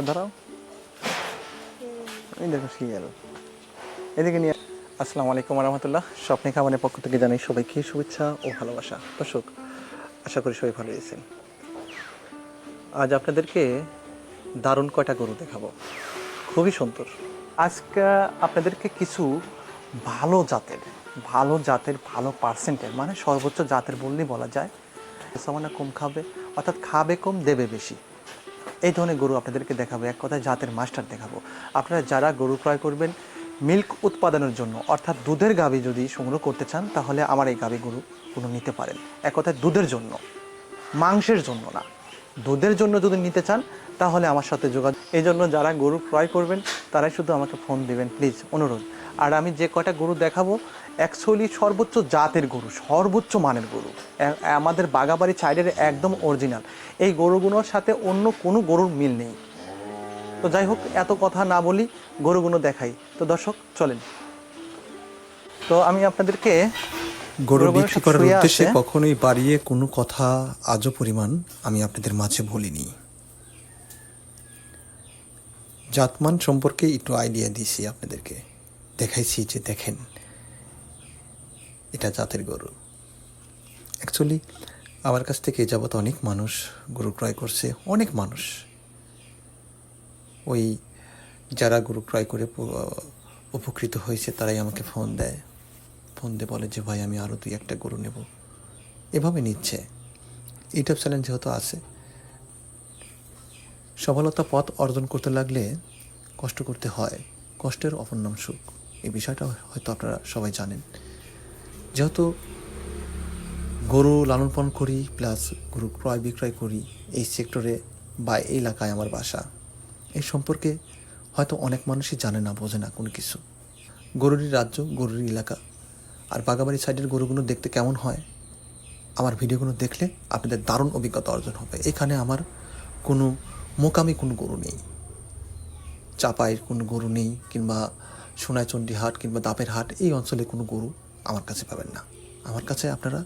দাঁড়াও, এই দেখো শিয়াল এদিকে নিয়ে। আসসালামু আলাইকুম রহমতুল্লাহ। স্বপ্নে খামারের পক্ষ থেকে জানাই সবাইকে শুভেচ্ছা ও ভালোবাসা। দর্শক, আশা করি সবাই ভালো আছেন। আজ আপনাদেরকে দারুণ কয়টা গরু দেখাবো, খুবই সুন্দর। আজকে আপনাদেরকে কিছু ভালো জাতের ভালো পার্সেন্টের, মানে সর্বোচ্চ জাতের বললেই বলা যায়, সামান্য কম খাবে, অর্থাৎ খাবে কম দেবে বেশি, এই ধরনের গরু আপনাদেরকে দেখাবো। এক কথায় জাতের মাস্টার দেখাবো। আপনারা যারা গরু ক্রয় করবেন মিল্ক উৎপাদনের জন্য, অর্থাৎ দুধের গাভী যদি সংগ্রহ করতে চান, তাহলে আমার এই গাভী গরুগুলো নিতে পারেন। এক কথায় দুধের জন্য, মাংসের জন্য না, দুধের জন্য যদি নিতে চান তাহলে আমার সাথে যোগাযোগ। এই জন্য যারা গরু ক্রয় করবেন তারাই শুধু আমাকে ফোন দিবেন, প্লিজ, অনুরোধ। আর আমি যে কয়টা গরু দেখাবো অ্যাকচুয়ালি সর্বোচ্চ জাতের গরু, সর্বোচ্চ মানের গরু, আমাদের বাগাবাড়ি সাইডের একদম অরিজিনাল। এই গরুগুলোর সাথে অন্য কোনো গরুর মিল নেই। তো যাই হোক, এত কথা না বলি, গরুগুলো দেখাই। তো দর্শক চলেন। তো আমি আপনাদেরকে গরু বিক্রি করার উদ্দেশ্যে কখনোই বাড়িয়ে কোনো কথা আজও পরিমাণ আমি আপনাদের মাঝে বলিনি। জাতমান সম্পর্কে একটু আইডিয়া দিয়েছি আপনাদেরকে, দেখাইছি যে দেখেন এটা জাতের গরু। অ্যাকচুয়ালি আমার কাছ থেকে এ যাবৎ অনেক মানুষ গরু ক্রয় করছে, অনেক মানুষ। ওই যারা গরু ক্রয় করে উপকৃত হয়েছে তারাই আমাকে ফোন দেয়, ফোন দিয়ে বলে যে ভাই আমি আরও 2-1টা গরু নেব। এভাবে নিচ্ছে। ইউটিউব চ্যানেল যেহেতু আছে, সফলতা পথ অর্জন করতে লাগলে কষ্ট করতে হয়, কষ্টের অপর নাম সুখ। এই বিষয়টা হয়তো আপনারা সবাই জানেন। যেহেতু গরু লালন পালন করি প্লাস গরু ক্রয় বিক্রয় করি, এই সেক্টরে বা এই এলাকায় আমার বাসা, এই সম্পর্কে হয়তো অনেক মানুষই জানে না, বোঝে না কোনো কিছু। গরুরই রাজ্য, গরুরই এলাকা। আর বাগাবাড়ি সাইডের গরুগুলো দেখতে কেমন হয়, আমার ভিডিওগুলো দেখলে আপনাদের দারুণ অভিজ্ঞতা অর্জন হবে। এখানে আমার কোনো মোকামি কোনো গরু নেই, চাপাইয়ের কোনো গরু নেই, কিংবা সোনাইচন্ডী হাট কিংবা দাপের হাট, এই অঞ্চলে কোনো গরু আমার কাছে পাবেন না। আমার কাছে আপনারা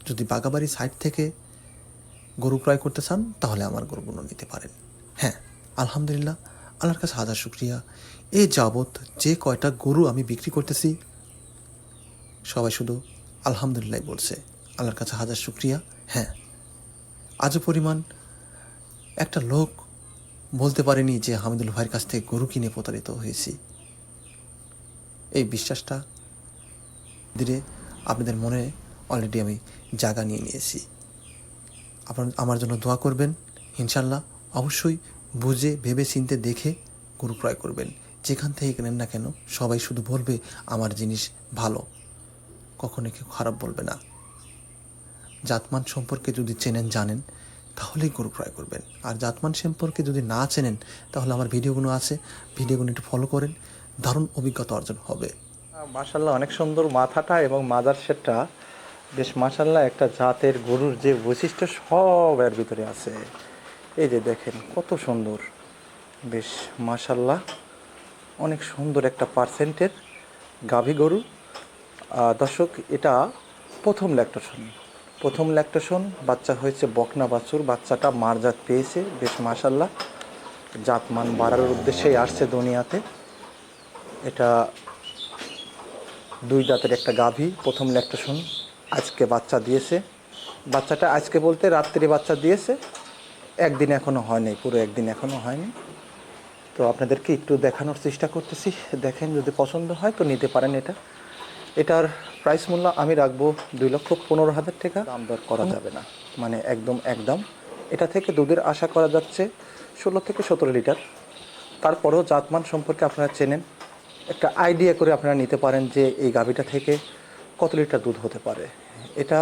যদি বাগাবাড়ি সাইড থেকে গরু ক্রয় করতে চান তাহলে আমার গরুগুলো নিতে পারেন। হ্যাঁ, আলহামদুলিল্লাহ, আল্লাহর কাছে হাজার শুকরিয়া। এই যাবৎ যে কয়টা গরু আমি বিক্রি করতেছি সবাই শুধু আলহামদুলিল্লাহ বলছে, আল্লাহর কাছে হাজার শুকরিয়া। হ্যাঁ, আজও পরিমাণ একটা লোক বলতে পারেনি যে হামিদুল ভাইয়ের কাছ থেকে গরু কিনে প্রতারিত হয়েছি। এই বিশ্বাসটা ধীরে আপনাদের মনে অলরেডি আমি জায়গা নিয়ে নিয়েছি। আপনারা আমার জন্য দোয়া করবেন। ইনশাল্লাহ অবশ্যই বুঝে ভেবে চিন্তে দেখে গরু ক্রয় করবেন। যেখান থেকে কেনেন না কেন সবাই শুধু বলবে আমার জিনিস ভালো, কখনো কেউ খারাপ বলবে না। জাতমান সম্পর্কে যদি চেনেন জানেন তাহলেই গরু ক্রয় করবেন। আর জাতমান সম্পর্কে যদি না চেনেন তাহলে আমার ভিডিওগুলো আছে, ভিডিওগুলো একটু ফলো করেন, দারুণ অভিজ্ঞতা অর্জন হবে। মাশাল্লাহ, অনেক সুন্দর মাথাটা এবং মাজার সেটটা, বেশ মাশাল্লাহ। একটা জাতের গরুর যে বৈশিষ্ট্য সব এর ভিতরে আছে। এই যে দেখেন কত সুন্দর, বেশ মাশাল্লাহ, অনেক সুন্দর একটা পার্সেন্টের গাভী গরু। দর্শক, এটা প্রথম ল্যাকটেশন বাচ্চা হয়েছে, বকনা বাছুর। বাচ্চাটা মারজাত পেয়েছে, বেশ মাশাল্লাহ, জাতমান বাড়ার উদ্দেশ্যেই আসছে দুনিয়াতে। এটা 2 দাঁতের একটা গাভী, প্রথম ল্যাকটেশন, আজকে বাচ্চা দিয়েছে। বাচ্চাটা আজকে বলতে রাত্রে বাচ্চা দিয়েছে, একদিন এখনও হয়নি, পুরো একদিন এখনও হয়নি। তো আপনাদেরকে একটু দেখানোর চেষ্টা করতেছি, দেখেন যদি পছন্দ হয় তো নিতে পারেন। এটার প্রাইস মূল্য আমি রাখবো 2,15,000 টাকা। দাম দর করা যাবে না, মানে একদম। এটা থেকে দুধের আশা করা যাচ্ছে 16 থেকে 17 লিটার। তারপরেও জাতমান সম্পর্কে আপনারা চেনেন, একটা আইডিয়া করে আপনারা নিতে পারেন যে এই গাভীটা থেকে কত লিটার দুধ হতে পারে। এটা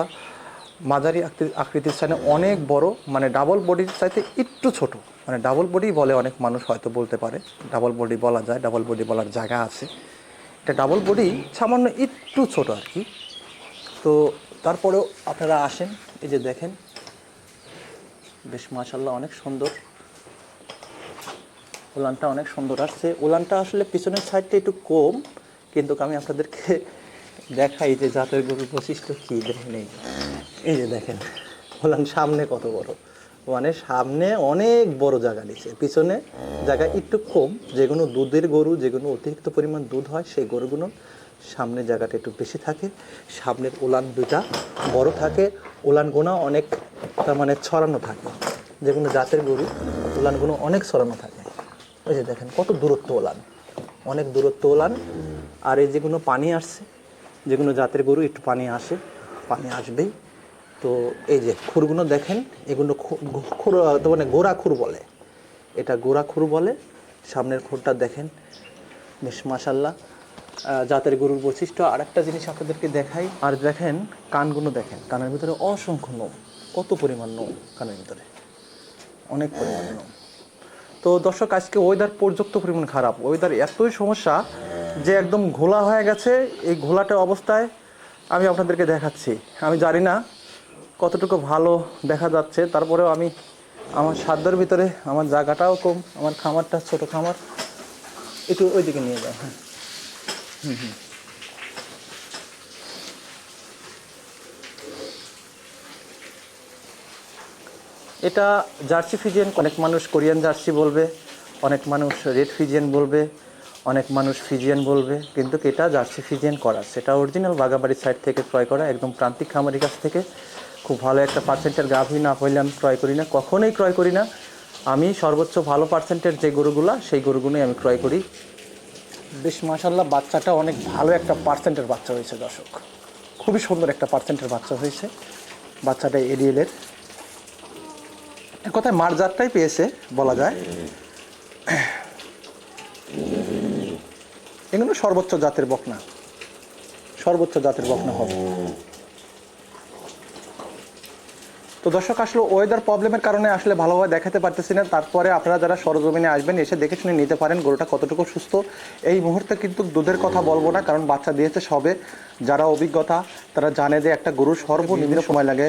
মাঝারি আকৃতির স্থানে অনেক বড়, মানে ডাবল বডির চাইতে একটু ছোট, মানে ডাবল বডি বলে অনেক মানুষ হয়তো বলতে পারে, ডাবল বডি বলা যায়, ডাবল বডি বলার জায়গা আছে। এটা ডাবল বডি সামান্য একটু ছোট আর কি। তো তারপরেও আপনারা আসেন, এই যে দেখেন, বেশ মাশাল্লাহ, অনেক সুন্দর। ওলানটা অনেক সুন্দর আসছে। ওলানটা আসলে পিছনের সাইডটা একটু কম, কিন্তু আমি আপনাদেরকে দেখাই যে জাতের গরুর বৈশিষ্ট্য কী। দেখেন, এই যে দেখেন ওলান সামনে কত বড়, মানে সামনে অনেক বড় জায়গা নিচ্ছে, পিছনে জায়গা একটু কম। যেগুলো দুধের গরু, যেগুলো অতিরিক্ত পরিমাণ দুধ হয়, সেই গরুগুলো সামনে জায়গাটা একটু বেশি থাকে। সামনের উলান দুটা বড় থাকে, উলানগুলো অনেক তার মানে ছড়ানো থাকে। যেগুলো জাতের গরু উলানগুলো অনেক ছড়ানো থাকে। ওই যে দেখেন কত দূরত্ব উলান, অনেক দূরত্ব উলান। আর এই যেগুলো পানি আসছে, যেগুলো জাতের গরু একটু পানি আসে, পানি আসবেই। তো এই যে খুরগুলো দেখেন, এগুলো খুর মানে গোড়া খুর বলে, এটা গোড়া খুর বলে। সামনের খুরটা দেখেন, বেশ মাশাল্লাহ জাতের গরুর বৈশিষ্ট্য। আর একটা জিনিস আপনাদেরকে দেখাই, আর দেখেন কানগুলো দেখেন, কানের ভিতরে অসংখ্য নোম, কত পরিমাণ নোম কানের ভিতরে, অনেক পরিমাণ নোম। তো দর্শক, আজকে ওয়েদার পর্যাপ্ত পরিমাণ খারাপ, ওয়েদার এতই সমস্যা যে একদম ঘোলা হয়ে গেছে। এই ঘোলাটা অবস্থায় আমি আপনাদেরকে দেখাচ্ছি, আমি জানি না কতটুকু ভালো দেখা যাচ্ছে, তারপরেও আমি আমার সাধ্যের ভিতরে, আমার জায়গাটাও কম, আমার খামারটা ছোট খামার, একটু ওইদিকে নিয়ে যাও। হ্যাঁ, এটা জার্সি ফিজিয়ান, অনেক মানুষ কোরিয়ান জার্সি বলবে, অনেক মানুষ রেড ফিজিয়ান বলবে, অনেক মানুষ ফিজিয়ান বলবে, কিন্তু এটা জার্সি ফিজিয়ান করা, সেটা অরিজিনাল বাগাবাড়ির সাইড থেকে ক্রয় করা, একদম প্রান্তিক খামারির কাছ থেকে। খুব ভালো একটা পার্সেন্টের গাভী না হইলে আমি ক্রয় করি না, কখনোই ক্রয় করি না। আমি সর্বোচ্চ ভালো পার্সেন্টের যে গরুগুলো, সেই গরুগুলোই আমি ক্রয় করি। বেশ মাশাল্লাহ, বাচ্চাটা অনেক ভালো একটা পার্সেন্টের বাচ্চা হয়েছে দর্শক, খুবই সুন্দর একটা পার্সেন্টের বাচ্চা হয়েছে। বাচ্চাটা এডিএলের, এক কথায় মার জাতটাই পেয়েছে বলা যায়। এগুলো সর্বোচ্চ জাতের বকনা, সর্বোচ্চ জাতের বকনা হবে। তো দর্শক, আসলে ওয়েদার প্রবলেমের কারণে আসলে ভালোভাবে দেখাতে পারতেছি না। তারপরে আপনারা যারা সরজমিনে আসবেন, এসে দেখে শুনে নিতে পারেন গরুটা কতটুকু সুস্থ। এই মুহূর্তে কিন্তু দুধের কথা বলবো না, কারণ বাচ্চা দিয়েছে সবে। যারা অভিজ্ঞতা তারা জানে যে একটা গরুর সর্বনিম্ন সময় লাগে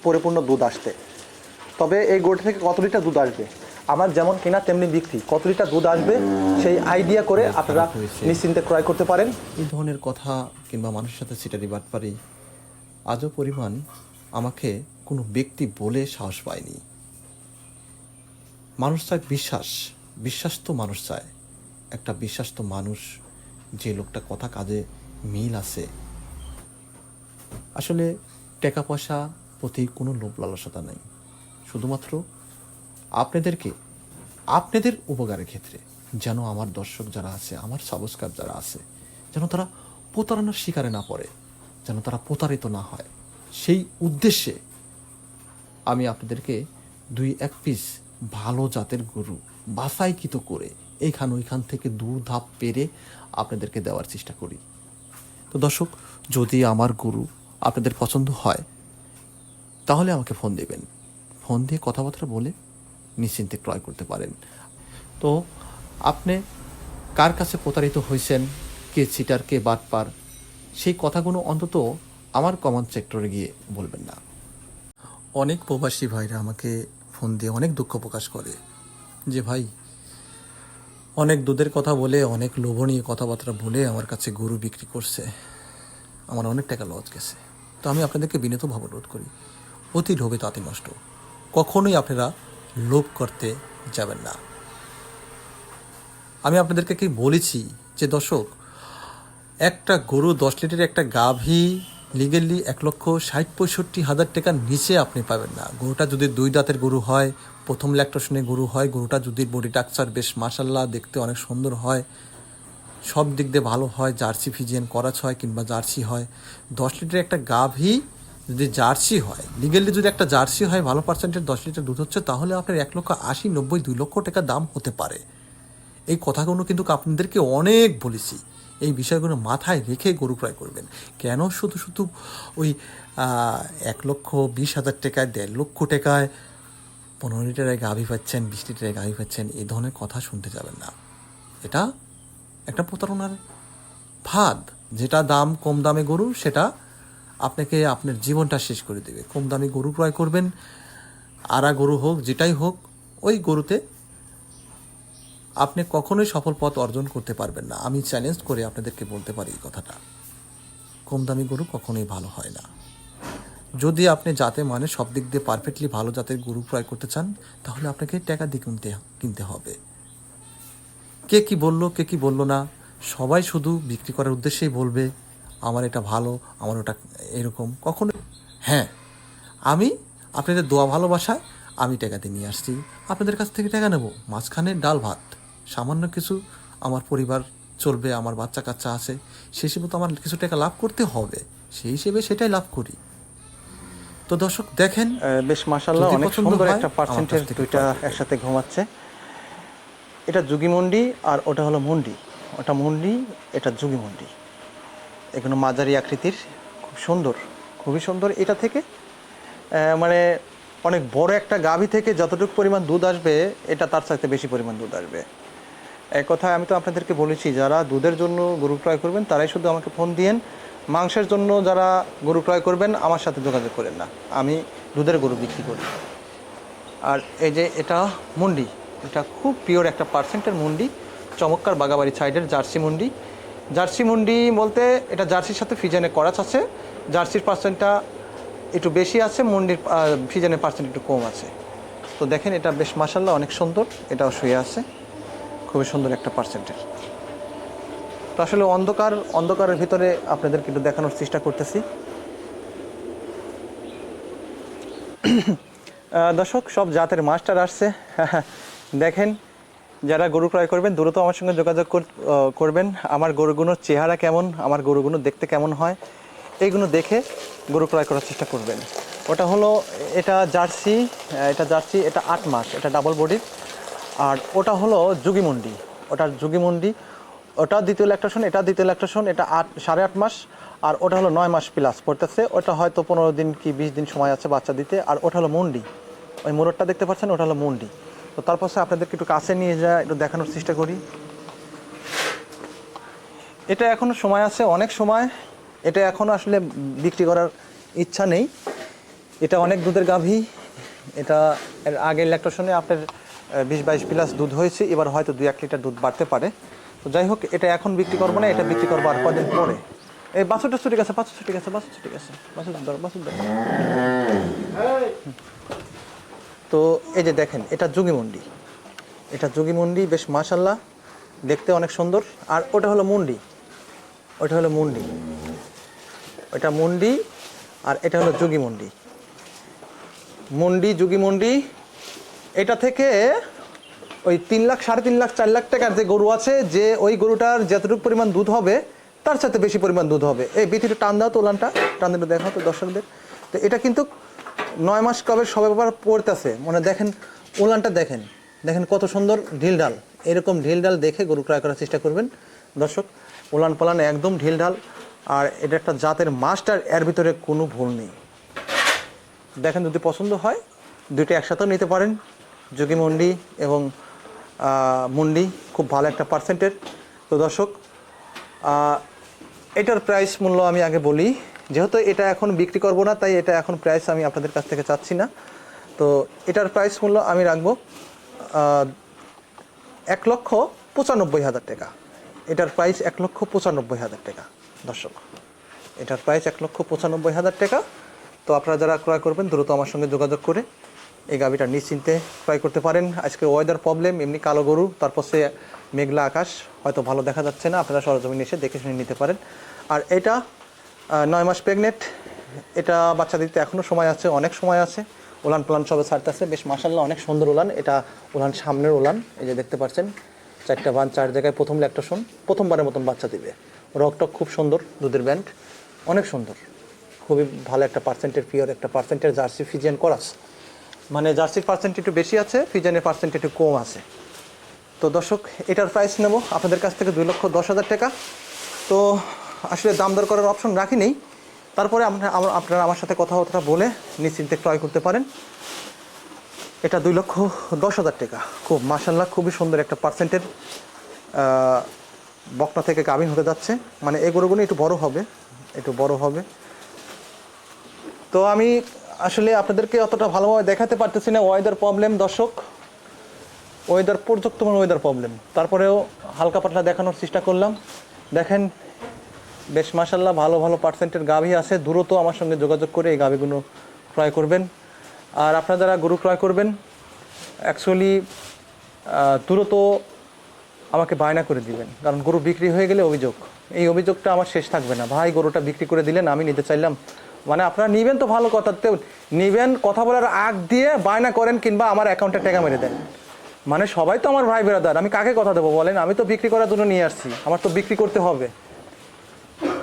পরিপূর্ণ দুধ আসতে। তবে এই গরুটা থেকে কত লিটার দুধ আসবে, আমার যেমন কিনা তেমনি বিক্রি, কত লিটার দুধ আসবে সেই আইডিয়া করে আপনারা নিশ্চিন্তে ক্রয় করতে পারেন। এই ধরনের কথা কিংবা মানুষের সাথে সিটারি বাটপারি আজও পরিমাণ আমাকে কোনো ব্যক্তি বলে সাহস পায়নি। মানুষ চায় বিশ্বাস, বিশ্বাস তো মানুষ চায়, একটা বিশ্বাস তো মানুষ, যে লোকটা কথা কাজে মিল আছে। আসলে টাকা পয়সা প্রতি কোনো লোভ লালসতা নেই, শুধুমাত্র আপনাদেরকে, আপনাদের উপকারের ক্ষেত্রে যেন আমার দর্শক যারা আছে, আমার সাবস্ক্রাইব যারা আছে, যেন তারা প্রতারণার শিকারে না পড়ে, যেন তারা প্রতারিত না হয়, সেই উদ্দেশ্যে আমি আপনাদেরকে 2-1 পিস ভালো জাতের গরু বাছাইকৃত করে এইখান ওইখান থেকে দূর ধাপ পেরে আপনাদেরকে দেওয়ার চেষ্টা করি। তো দর্শক, যদি আমার গরু আপনাদের পছন্দ হয় তাহলে আমাকে ফোন দেবেন, ফোন দিয়ে কথাবার্তা বলে নিশ্চিন্তে ক্রয় করতে পারেন। তো আপনি কার কাছে প্রতারিত হয়েছেন, কে চিটার কে বাটপার, সেই কথাগুলো অন্তত আমার কমেন্ট সেক্টরে গিয়ে বলবেন না। অনেক প্রবাসী ভাইরা আমাকে ফোন দিয়ে অনেক দুঃখ প্রকাশ করে যে ভাই, অনেক দুধের কথা বলে, অনেক লোভনীয় কথাবার্তা বলে আমার কাছে গরু বিক্রি করছে, আমার অনেক টাকা লস গেছে। তো আমি আপনাদেরকে বিনীতভাবে অনুরোধ করি, অতি লোভে তাতে নষ্ট, কখনোই আপনারা লোভ করতে যাবেন না। আমি আপনাদেরকে কি বলেছি যে দর্শক, একটা গরু 10 লিটারের একটা গাভী লিগেলি 1,60,65,000 টাকার নিচে আপনি পাবেন না। গরুটা যদি 2 দাঁতের গরু হয়, প্রথম ল্যাকটেশনে গরু হয়, গরুটা যদি বডি টাকচার বেশ মাশাল্লাহ দেখতে অনেক সুন্দর হয়, সব দিক দিয়ে ভালো হয়, জার্সি ফিজিয়ান করাচ হয় কিংবা জার্সি হয়, 10 লিটারের একটা গাভী যদি জার্সি হয়, লিগেলি যদি একটা জার্সি হয়, ভালো পার্সেন্টের 10 লিটার দুধ হচ্ছে, তাহলে আপনার 1,80,000, 90,000, 2 লক্ষ টাকা দাম হতে পারে। এই কথাগুলো কিন্তু আপনাদেরকে অনেক বলেছি, এই বিষয়গুলো মাথায় রেখে গরু ক্রয় করবেন। কেন শুধু শুধু ওই 1,20,000 টাকায়, 1.5 লক্ষ টাকায় 15 লিটারের গাভী পাচ্ছেন, 20 লিটারের গাভী পাচ্ছেন, এই ধরনের কথা শুনতে যাবেন না। এটা একটা প্রতারণার ফাঁদ। যেটা দাম কম দামে গরু, সেটা আপনাকে আপনার জীবনটা শেষ করে দেবে। কম দামি গরু ক্রয় করবেন, আড়া গরু হোক, যেটাই হোক, ওই গরুতে আপনি কখনোই সফল পথ অর্জন করতে পারবেন না। আমি চ্যালেঞ্জ করে আপনাদেরকে বলতে পারি এই কথাটা, কম দামি গরু কখনোই ভালো হয় না। যদি আপনি জাতে মানে সব দিক দিয়ে পারফেক্টলি ভালো জাতের গরু ক্রয় করতে চান, তাহলে আপনাকে টাকা দিয়ে কিনতে হবে। কে কি বললো কে কি বললো না, সবাই শুধু বিক্রি করার উদ্দেশ্যেই বলবে আমার এটা ভালো, আমার ওটা এরকম। কখনো হ্যাঁ, আমি আপনাদের দোয়া ভালোবাসায় আমি টাকা দিয়ে নিয়ে আসছি, আপনাদের কাছ থেকে টাকা নেব, মাঝখানে ডাল ভাত সামান্য কিছু আমার পরিবার চলবে, আমার বাচ্চা কাচ্চা আছে, সে হিসেবে তো আমার কিছু টাকা লাভ করতে হবে, সেই হিসেবে সেটাই লাভ করি। তো দর্শক দেখেন, বেশ মাশাআল্লাহ, যদি অনেক পছন্দ সুন্দর হয়, একটা আমার পার্সেন্টের কাছ থেকে দুইটা ক্রয় করবেন। একসাথে ঘুমাচ্ছে। এটা যুগি মন্ডি আর ওটা হলো মন্ডি, ওটা মন্ডি, এটা যুগি মন্ডি। এগুলো মাঝারি আকৃতির, খুব সুন্দর, খুবই সুন্দর। এটা থেকে মানে অনেক বড় একটা গাভী থেকে যতটুকু পরিমাণ দুধ আসবে, এটা তার চাইতে বেশি পরিমাণ দুধ আসবে। এক কথায় আমি তো আপনাদেরকে বলেছি, যারা দুধের জন্য গরু ক্রয় করবেন তারাই শুধু আমাকে ফোন দিয়েন। মাংসের জন্য যারা গরু ক্রয় করবেন আমার সাথে যোগাযোগ করেন না, আমি দুধের গরু বিক্রি করি। আর এই যে এটা মুন্ডি, এটা খুব পিওর একটা পার্সেন্টের মুন্ডি, চমৎকার বাগাবাড়ি সাইডের জার্সি মুন্ডি। জার্সি মুন্ডি বলতে এটা জার্সির সাথে ফিজানে করাচ আছে, জার্সির পার্সেন্টটা একটু বেশি আছে, মুন্ডির ফিজানের পার্সেন্ট একটু কম আছে। তো দেখেন এটা বেশ মাশাআল্লাহ অনেক সুন্দর, এটাও শুয়ে আছে, খুবই সুন্দর একটা পার্সেন্টের। তো আসলে অন্ধকারের ভিতরে আপনাদেরকে একটু দেখানোর চেষ্টা করতেছি। দর্শক, সব জাতের মাস্টার আসছে। দেখেন, যারা গরু ক্রয় করবেন দ্রুত আমার সঙ্গে যোগাযোগ করবেন। আমার গরুগুলোর চেহারা কেমন, আমার গরুগুলো দেখতে কেমন হয়, এইগুলো দেখে গরু ক্রয় করার চেষ্টা করবেন। ওটা হলো এটা জার্সি, এটা 8 মাস, এটা ডাবল বডির। আর ওটা হলো যুগিমন্ডি, ওটা যুগিমন্ডি, ওটা দ্বিতীয় ল্যাকটেশন, এটা দ্বিতীয় ল্যাকটেশন, এটা 8.5 মাস। আর ওটা হলো 9 মাস প্লাস পড়তেছে, ওটা হয়তো 15 দিন কি 20 দিন সময় আছে বাচ্চা দিতে। আর ওটা হলো মুন্ডি, ওই মোরগটা দেখতে পাচ্ছেন, ওটা হলো মুন্ডি। তো তারপর আপনাদেরকে একটু কাছে নিয়ে যা একটু দেখানোর চেষ্টা করি। এটা এখনও সময় আছে, অনেক সময়। এটা এখনও আসলে বিক্রি করার ইচ্ছা নেই, এটা অনেক দুধের গাভী। এটা এর আগের ল্যাকটেশনে আপনার 20-22 প্লাস দুধ হয়েছে, এবার হয়তো 2-1 লিটার দুধ বাড়তে পারে। তো যাই হোক, এটা এখন বিক্রি করবো না, এটা বিক্রি করবো আর কদিন পরে। এই বাছুরটা ছুটে গেছে, বাছুর ছুটে গেছে, বাছুর ছুটে গেছে, বাছুর ধর। তো এই যে দেখেন, এটা যুগিমন্ডি, এটা যুগিমন্ডি, বেশ মাশাআল্লাহ দেখতে অনেক সুন্দর। আর ওটা হলো মুন্ডি, ওটা হলো মুন্ডি, ওটা মুন্ডি। আর এটা হলো যুগিমন্ডি, মুন্ডি যুগিমন্ডি। এটা থেকে ওই 3 লাখ, 3.5 লাখ, 4 লাখ টাকার যে গরু আছে, যে ওই গরুটার যতটুকু পরিমাণ দুধ হবে তার সাথে বেশি পরিমাণ দুধ হবে। এই বিথিটা টান দাও তো, ওলানটা টান দিতে দেখাও তো দর্শকদের। তো এটা কিন্তু 9 মাস কবে সবে ব্যাপার পড়তেছে, মানে দেখেন ওলানটা দেখেন, দেখেন কত সুন্দর ঢিল ঢাল। এরকম ঢিল ঢাল দেখে গরু ক্রয় করার চেষ্টা করবেন দর্শক। ওলান পালান একদম ঢিল ঢাল, আর এটা একটা জাতের মাস্টার, এর ভিতরে কোনো ভুল নেই। দেখেন, যদি পছন্দ হয় দুইটা একসাথেও নিতে পারেন, যোগী মন্ডি এবং মুন্ডি, খুব ভালো একটা পার্সেন্টের। তো দর্শক, এটার প্রাইস মূল্য আমি আগে বলি, যেহেতু এটা এখন বিক্রি করব না, তাই এটা এখন প্রাইস আমি আপনাদের কাছ থেকে চাচ্ছি না। তো এটার প্রাইস মূল্য আমি রাখবো 1,95,000 টাকা। এটার প্রাইস 1,95,000 টাকা দর্শক, এটার প্রাইস 1,95,000 টাকা। তো আপনারা যারা ক্রয় করবেন দ্রুত আমার সঙ্গে যোগাযোগ করে এই গাভিটা নিশ্চিন্তে ক্রয় করতে পারেন। আজকে ওয়েদার প্রবলেম, এমনি কালো গরু, তারপর সে মেঘলা আকাশ, হয়তো ভালো দেখা যাচ্ছে না, আপনারা সরজমিনে এসে দেখে শুনে নিতে পারেন। আর এটা 9 মাস প্রেগনেন্ট, এটা বাচ্চা দিতে এখনও সময় আছে, অনেক সময় আছে। ওলান প্লান সবে ছাড়তেছে, বেশ মাশাআল্লাহ অনেক সুন্দর ওলান। এটা ওলান সামনের ওলান, এই যে দেখতে পাচ্ছেন 4টা বান, 4 জায়গায় প্রথম ল্যাকটেশন, প্রথমবারের মতন বাচ্চা দিবে। রকটক খুব সুন্দর, দুধের ব্যান্ড অনেক সুন্দর, খুবই ভালো একটা পার্সেন্টের, পিওর একটা পার্সেন্টের জার্সি ফিজিয়ান করাস। মানে জার্সির পার্সেন্ট একটু বেশি আছে, ফিজিয়ানের পার্সেন্ট একটু কম আছে। তো দর্শক, এটার প্রাইস নেব আপনাদের কাছ থেকে 2,10,000 টাকা। তো আসলে দাম দর করার অপশন রাখি নেই, তারপরে আপনারা আমার সাথে কথাবার্তা বলে নিশ্চিন্তে ক্রয় করতে পারেন। এটা 2,10,000 টাকা, খুব মাশাআল্লাহ খুবই সুন্দর একটা পার্সেন্টের বকনা থেকে গাভিন হতে যাচ্ছে। মানে এই গরুগুলো একটু বড় হবে, একটু বড় হবে। তো আমি আসলে আপনাদেরকে অতটা ভালোভাবে দেখাতে পারতেছি না, ওয়েদার প্রবলেম দর্শক, ওয়েদার পর্যাপ্ত ওয়েদার প্রবলেম। তারপরেও হালকা পাতলা দেখানোর চেষ্টা করলাম। দেখেন বেশ মাশাল্লাহ ভালো ভালো পার্সেন্টের গাভী আছে, দ্রুত আমার সঙ্গে যোগাযোগ করে এই গাভীগুলো ক্রয় করবেন। আর আপনারা যারা গরু ক্রয় করবেন অ্যাকচুয়ালি দ্রুত আমাকে বায়না করে দিবেন, কারণ গরু বিক্রি হয়ে গেলে এই অভিযোগটা আমার শেষ থাকবে না। ভাই গরুটা বিক্রি করে দিলেন, আমি নিতে চাইলাম, মানে আপনারা নেবেন তো ভালো কথাতেও নেবেন, কথা বলার আগ দিয়ে বায়না করেন কিংবা আমার অ্যাকাউন্টে টাকা মেরে দেন। মানে সবাই তো আমার ভাই ব্রাদার, আমি কাকে কথা দেবো বলেন? আমি তো বিক্রি করার জন্য নিয়ে আসছি, আমার তো বিক্রি করতে হবে।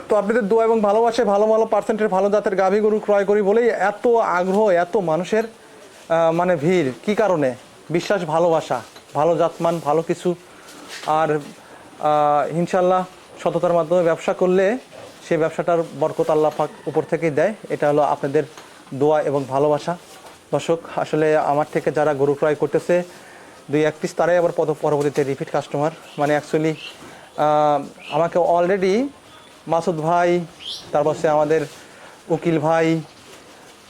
তো আপনাদের দোয়া এবং ভালোবাসে ভালো ভালো পার্সেন্টের ভালো জাতের গাভী গরু ক্রয় করি বলেই এত আগ্রহ, এত মানুষের মানে ভিড়। কি কারণে? বিশ্বাস, ভালোবাসা, ভালো জাতমান, ভালো কিছু। আর ইনশাল্লাহ সততার মাধ্যমে ব্যবসা করলে সেই ব্যবসাটার বরকত আল্লাহ পাক উপর থেকেই দেয়। এটা হলো আপনাদের দোয়া এবং ভালোবাসা। দর্শক, আসলে আমার থেকে যারা গরু ক্রয় করতেছে 2-1 পিস, তারাই আবার পরবর্তীতে রিপিট কাস্টমার। মানে অ্যাকচুয়ালি আমাকে অলরেডি মাসুদ ভাই, তারপর সে আমাদের উকিল ভাই,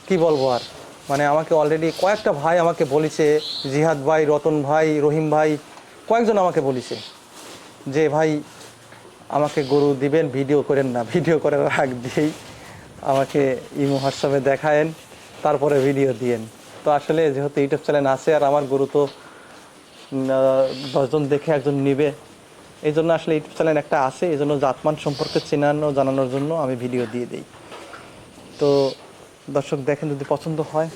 কি বলবো আর, মানে আমাকে অলরেডি কয়েকটা ভাই আমাকে বলেছে, জিহাদ ভাই, রতন ভাই, রহিম ভাই, কয়েকজন আমাকে বলেছে যে ভাই আমাকে গরু দিবেন, ভিডিও করেন না, ভিডিও করার আগ দিয়েই আমাকে ইমো হোয়াটসঅ্যাপে দেখায়েন, তারপরে ভিডিও দিয়েন। তো আসলে যেহেতু ইউটিউব চ্যানেল আছে আর আমার গরু তো 10 জন দেখে একজন নিবে, এই জন্য আসলে ইউটিউব চ্যানেল একটা আছে, এই জন্য জাতমান সম্পর্কে জানানোর জন্য আমি ভিডিও দিয়ে দিই। তো দর্শক দেখেন, যদি পছন্দ হয়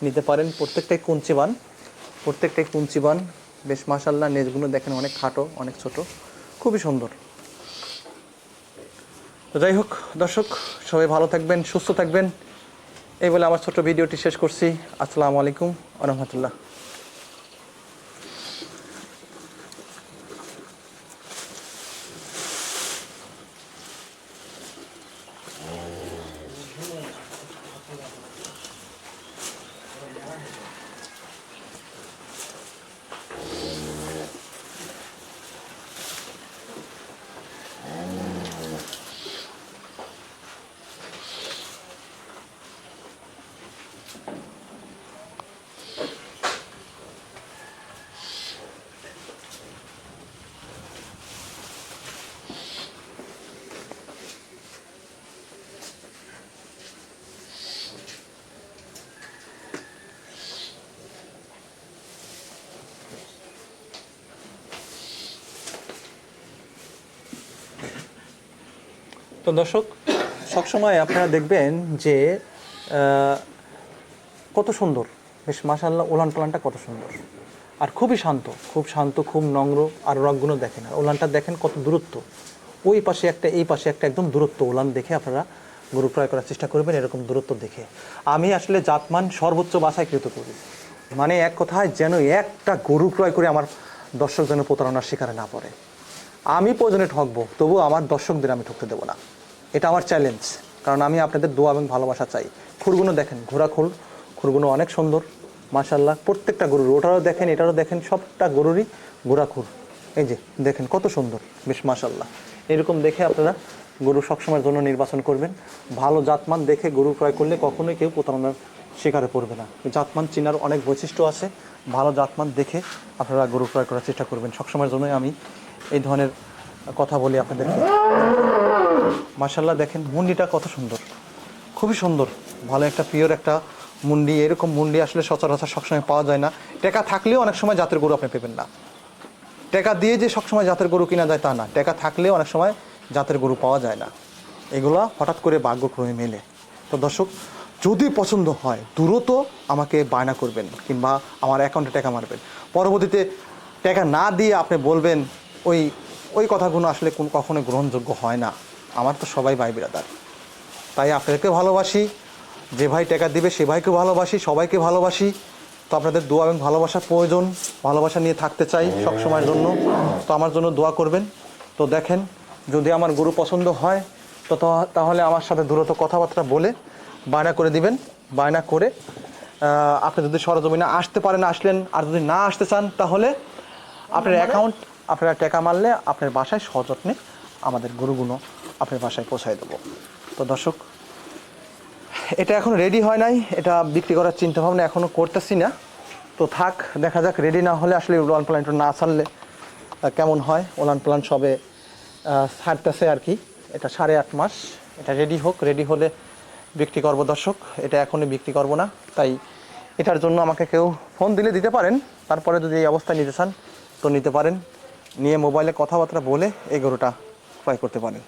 নিতে পারেন। প্রত্যেকটাই কুঞ্চিবান, বেশ মাশাল্লাহ। নেজগুলো দেখেন অনেক খাটো, অনেক ছোট, খুবই সুন্দর। তো যাই হোক দর্শক, সবাই ভালো থাকবেন, সুস্থ থাকবেন, এই বলে আমার ছোট্ট ভিডিওটি শেষ করছি। আসসালামু আলাইকুম ওয়া রাহমাতুল্লাহ। তো দর্শক, সবসময় আপনারা দেখবেন যে কত সুন্দর, বেশ মাশাআল্লাহ, ওলান পালানটা কত সুন্দর আর খুবই শান্ত, খুব শান্ত, খুব নম্র। আর রগগুলো দেখেন, আর ওলানটা দেখেন কত দূরত্ব, ওই পাশে একটা এই পাশে একটা, একদম দূরত্ব ওলান দেখে আপনারা গরু ক্রয় করার চেষ্টা করবেন। এরকম দূরত্ব দেখে আমি আসলে জাতমান সর্বোচ্চ বাছাইকৃত করি। মানে এক কথায় যেন একটা গরু ক্রয় করে আমার দর্শক যেন প্রতারণার শিকারে না পড়ে। আমি প্রয়োজনে ঠকবো, তবু আমার দর্শকদের আমি ঠকতে দেবো না, এটা আমার চ্যালেঞ্জ। কারণ আমি আপনাদের দোয়া এবং ভালোবাসা চাই। খুরগুলো দেখেন, ঘোড়া খুরগুলো অনেক সুন্দর মাশাল্লাহ। প্রত্যেকটা গরুর, ওটারও দেখেন, এটারও দেখেন, সবটা গরুরই ঘোড়া খুর। এই যে দেখেন কত সুন্দর, বেশ মাশাল্লাহ। এরকম দেখে আপনারা গরু সবসময়ের জন্য নির্বাচন করবেন। ভালো জাতমান দেখে গরু ক্রয় করলে কখনোই কেউ প্রতারণার শিকারে পড়বে না। জাতমান চিনার অনেক বৈশিষ্ট্য আছে, ভালো জাতমান দেখে আপনারা গরু ক্রয় করার চেষ্টা করবেন। সবসময়ের জন্যই আমি এই ধরনের কথা বলি আপনাদেরকে। মাশাল্লাহ দেখেন মুন্ডিটা কত সুন্দর, খুবই সুন্দর, ভালো একটা পিওর একটা মুন্ডি। এরকম মুন্ডি আসলে সচরাচর সবসময় পাওয়া যায় না। টাকা থাকলেও অনেক সময় জাতের গরু আপনি পেবেন না। টাকা দিয়ে যে সবসময় জাতের গরু কিনা যায় তা না, টাকা থাকলেও অনেক সময় জাতের গরু পাওয়া যায় না। এগুলো হঠাৎ করে ভাগ্যক্রমে মেলে। তো দর্শক, যদি পছন্দ হয় দ্রুত আমাকে বায়না করবেন কিংবা আমার অ্যাকাউন্টে টাকা মারবেন। পরবর্তীতে টাকা না দিয়ে আপনি বলবেন, ওই কথাগুলো আসলে কখনোই গ্রহণযোগ্য হয় না। আমার তো সবাই ভাই বিরাদার, তাই আপনাদেরকে ভালোবাসি। যে ভাই টাকা দিবে সে ভাইকে ভালোবাসি, সবাইকে ভালোবাসি। তো আপনাদের দোয়া এবং ভালোবাসার প্রয়োজন, ভালোবাসা নিয়ে থাকতে চাই সব সময়ের জন্য। তো আমার জন্য দোয়া করবেন। তো দেখেন, যদি আমার গরু পছন্দ হয় তো তাহলে আমার সাথে দ্রুত কথাবার্তা বলে বায়না করে দিবেন। বায়না করে আপনি যদি সরজমিনে আসতে পারেন আসলেন, আর যদি না আসতে চান তাহলে আপনার অ্যাকাউন্ট, আপনারা টাকা মারলে আপনার বাসায় সযত্নে আমাদের গরুগুলো আপনার বাসায় পৌঁছায় দেবো। তো দর্শক, এটা এখন রেডি হয় নাই, এটা বিক্রি করার চিন্তাভাবনা এখনও করতেছি না। তো থাক, দেখা যাক। রেডি না হলে আসলে ওলান পালানটা না ছাড়লে কেমন হয়। ওলান পালান সবে ছাড়তেছে আর কি। এটা 8.5 মাস। এটা রেডি হোক, রেডি হলে বিক্রি করব দর্শক। এটা এখনই বিক্রি করব না, তাই এটার জন্য আমাকে কেউ ফোন দিলে দিতে পারেন। তারপরে যদি এই অবস্থায় নিতে চান তো নিতে পারেন, নিয়ে মোবাইলে কথাবার্তা বলে এই গরুটা ক্রয় করতে পারেন।